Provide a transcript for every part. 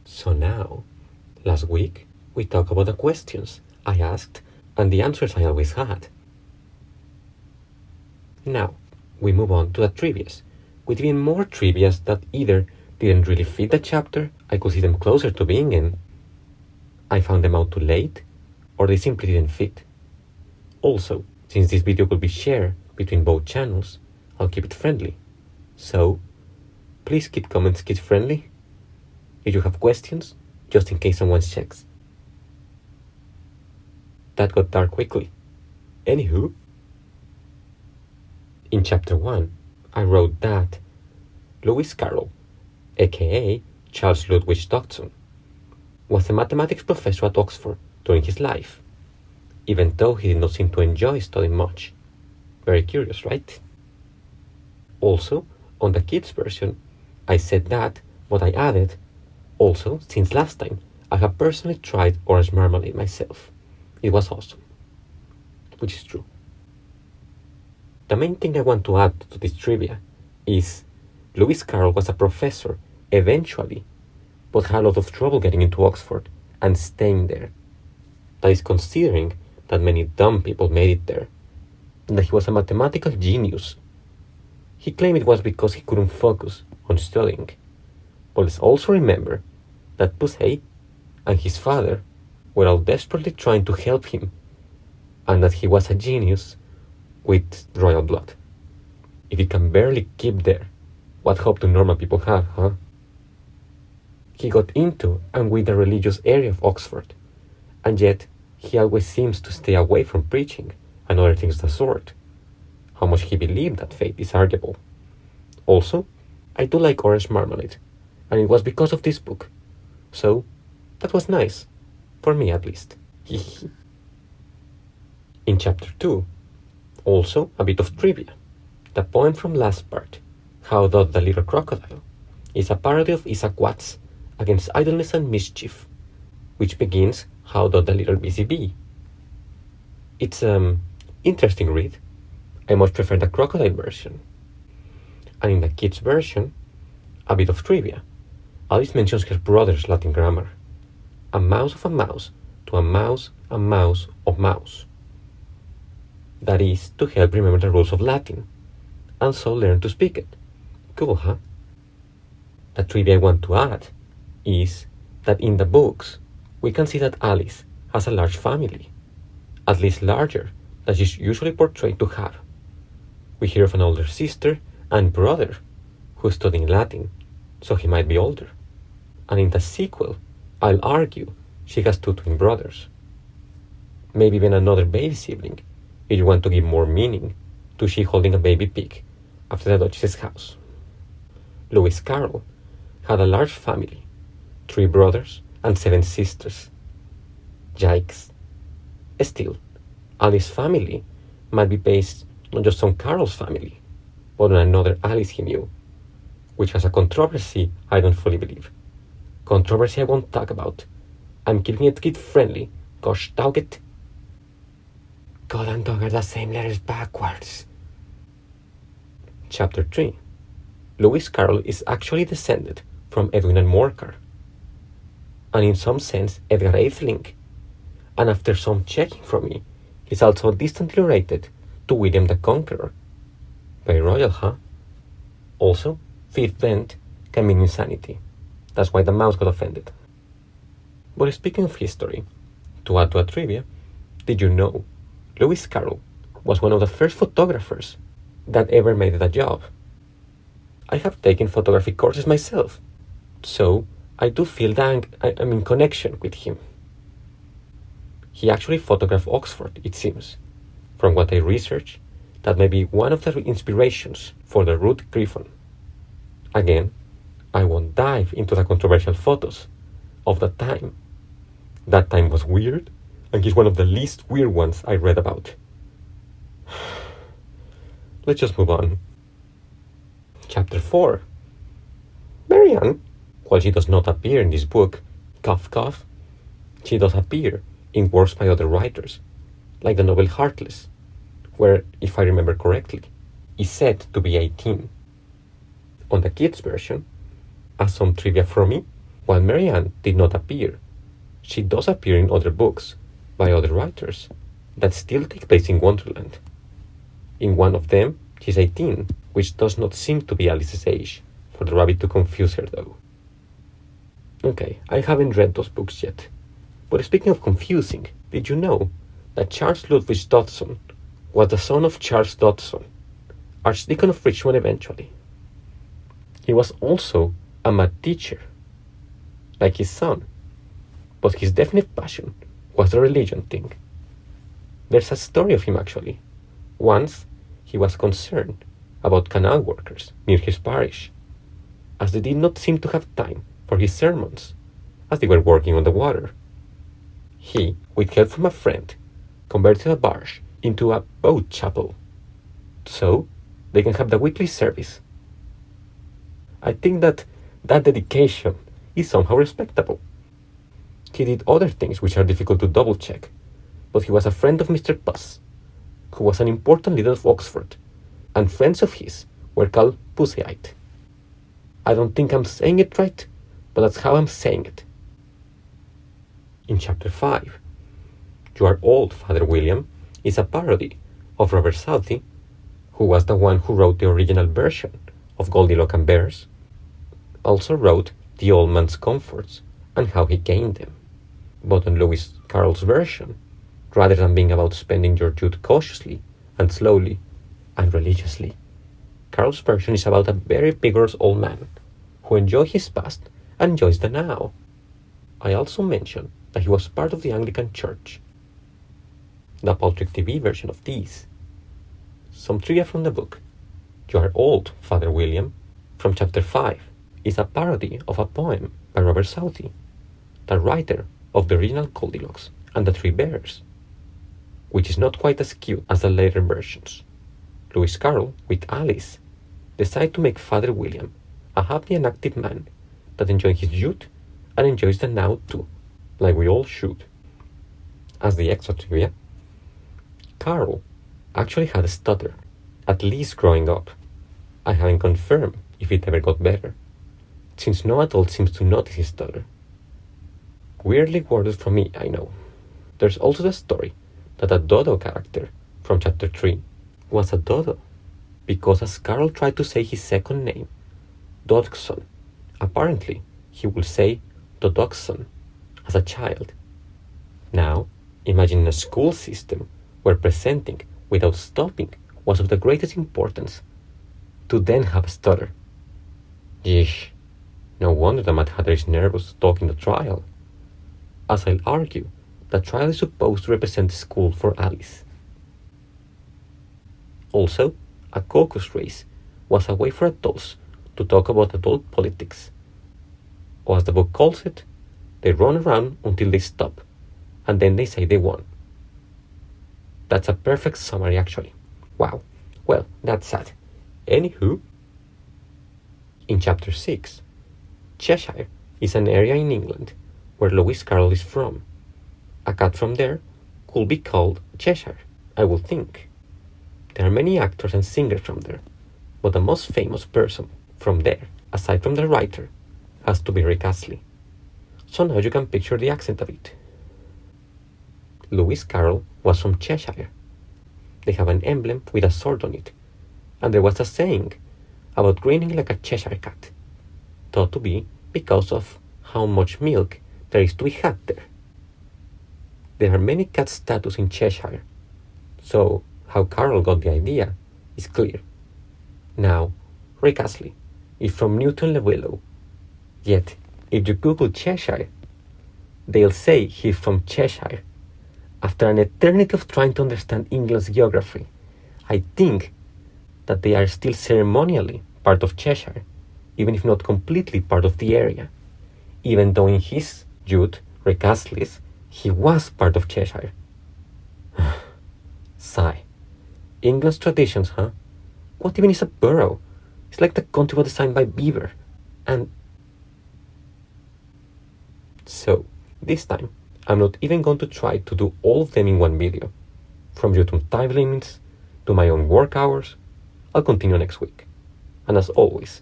So now, last week, we talked about the questions I asked and the answers I always had. Now, we move on to the trivias, with even more trivias that either didn't really fit the chapter I could see them closer to being in, I found them out too late, or they simply didn't fit. Also, since this video will be shared between both channels, I'll keep it friendly. So, please keep comments kid friendly if you have questions, just in case someone checks. That got dark quickly. Anywho, in chapter 1, I wrote that Lewis Carroll, aka Charles Ludwig Dodson, was a mathematics professor at Oxford during his life, even though he did not seem to enjoy studying much. Very curious, right? Also, on the kids version, I said that, but I added, also, since last time, I have personally tried orange marmalade myself. It was awesome. Which is true. The main thing I want to add to this trivia is Lewis Carroll was a professor eventually, but had a lot of trouble getting into Oxford and staying there. That is considering that many dumb people made it there, and that he was a mathematical genius. He claimed it was because he couldn't focus on studying. But let's also remember that Pusey and his father were all desperately trying to help him, and that he was a genius with royal blood. If he can barely keep there, what hope do normal people have, huh? He got into and with the religious area of Oxford, and yet he always seems to stay away from preaching and other things of the sort. How much he believed that faith is arguable. Also, I do like orange marmalade, and it was because of this book. So, that was nice. For me, at least. In chapter 2, also a bit of trivia. The poem from last part, How Doth the Little Crocodile, is a parody of Isaac Watts against idleness and mischief, which begins, How doth the little busy bee? It's interesting read. I much prefer the crocodile version. And in the kids version, a bit of trivia. Alice mentions her brother's Latin grammar. A mouse of a mouse to a mouse of mouse. That is to help remember the rules of Latin, and so learn to speak it. Cool, huh? The trivia I want to add is that in the books, we can see that Alice has a large family, at least larger than she's usually portrayed to have. We hear of an older sister and brother who's studying Latin, so he might be older. And in the sequel, I'll argue she has 2 twin brothers. Maybe even another baby sibling, if you want to give more meaning to she holding a baby pig after the Duchess's house. Lewis Carroll had a large family, 3 brothers and 7 sisters. Yikes. Still, Alice's family might be based not just on Carroll's family, but on another Alice he knew, which has a controversy I don't fully believe. Controversy I won't talk about. I'm keeping it kid-friendly. Gosh dog it. God and dog are the same letters backwards. Chapter 3. Lewis Carroll is actually descended from Edwin and Morcar, and in some sense Edgar Atheling, and after some checking from me, he's also distantly related to William the Conqueror. Very royal, huh? Also, fifth bent can mean insanity. That's why the mouse got offended. But speaking of history, to add to a trivia, did you know Lewis Carroll was one of the first photographers that ever made it a job? I have taken photography courses myself, so I do feel that I'm in connection with him. He actually photographed Oxford, it seems. From what I researched, that may be one of the inspirations for the Ruth Griffon. Again, I won't dive into the controversial photos of the time. That time was weird, and he's one of the least weird ones I read about. Let's just move on. Chapter 4. Marianne, while she does not appear in this book, cough cough, she does appear in works by other writers, like the novel Heartless, where, if I remember correctly, is said to be 18. On the kids' version, as some trivia from me, While Marianne did not appear, she does appear in other books by other writers that still take place in Wonderland. In one of them, she's 18, which does not seem to be Alice's age, for the rabbit to confuse her though. Okay, I haven't read those books yet. But speaking of confusing, did you know that Charles Ludwig Dodson was the son of Charles Dodson, Archdeacon of Richmond eventually? He was also a math teacher, like his son, but his definite passion was the religion thing. There's a story of him actually. Once, he was concerned about canal workers near his parish, as they did not seem to have time for his sermons, as they were working on the water. He, with help from a friend, converted a barge into a boat chapel, so they can have the weekly service. I think that dedication is somehow respectable. He did other things which are difficult to double check, but he was a friend of Mr. Puss, who was an important leader of Oxford, and friends of his were called Pussyite. I don't think I'm saying it right, but that's how I'm saying it. In chapter 5, You Are Old, Father William is a parody of Robert Southey, who was the one who wrote the original version of Goldilocks and Bears, also wrote The Old Man's Comforts and how he gained them. But in Lewis Carroll's version, rather than being about spending your youth cautiously and slowly and religiously, Carroll's version is about a very vigorous old man who enjoys his past and enjoys the now. I also mentioned that he was part of the Anglican Church. The PalTrick TV version of these. Some trivia from the book. You Are Old, Father William, from chapter 5, is a parody of a poem by Robert Southey, the writer of the original Goldilocks and the Three Bears, which is not quite as cute as the later versions. Lewis Carroll, with Alice, decided to make Father William a happy and active man that enjoys his youth and enjoys the now too, like we all should. As the extra trivia, Carroll actually had a stutter, at least growing up. I haven't confirmed if it ever got better, since no adult seems to notice his stutter. Weirdly worded from me, I know. There's also the story that a Dodo character from chapter 3 was a Dodo, because as Carroll tried to say his second name, Dodgson, apparently he will say Dodgson as a child. Now, imagine a school system where presenting without stopping was of the greatest importance, to then have a stutter. Yeesh, no wonder the Mad Hatter is nervous talking the trial. As I'll argue, the trial is supposed to represent the school for Alice. Also, a caucus race was a way for adults to talk about adult politics. Or as the book calls it, they run around until they stop, and then they say they won. That's a perfect summary actually. Wow, well, that's sad. Anywho, in chapter 6, Cheshire is an area in England where Lewis Carroll is from. A cat from there could be called Cheshire, I would think. There are many actors and singers from there, but the most famous person from there, aside from the writer, has to be Rick Astley. So now you can picture the accent of it. Lewis Carroll was from Cheshire. They have an emblem with a sword on it, and there was a saying about grinning like a Cheshire cat, thought to be because of how much milk there is to be had there. There are many cat statues in Cheshire, so how Carroll got the idea is clear. Now, Rick Astley is from Newton-le-Willow, yet if you Google Cheshire, they'll say he's from Cheshire. After an eternity of trying to understand England's geography, I think that they are still ceremonially part of Cheshire, even if not completely part of the area, even though in his youth, Rick Astley's, he was part of Cheshire. Sigh. England's traditions, huh? What even is a borough? It's like the country was designed by Beaver. And so, this time, I'm not even going to try to do all of them in one video. From YouTube time limits to my own work hours, I'll continue next week. And as always,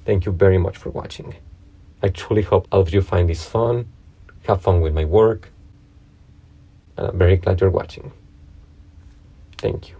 thank you very much for watching. I truly hope all of you find this fun, have fun with my work, and I'm very glad you're watching. Thank you.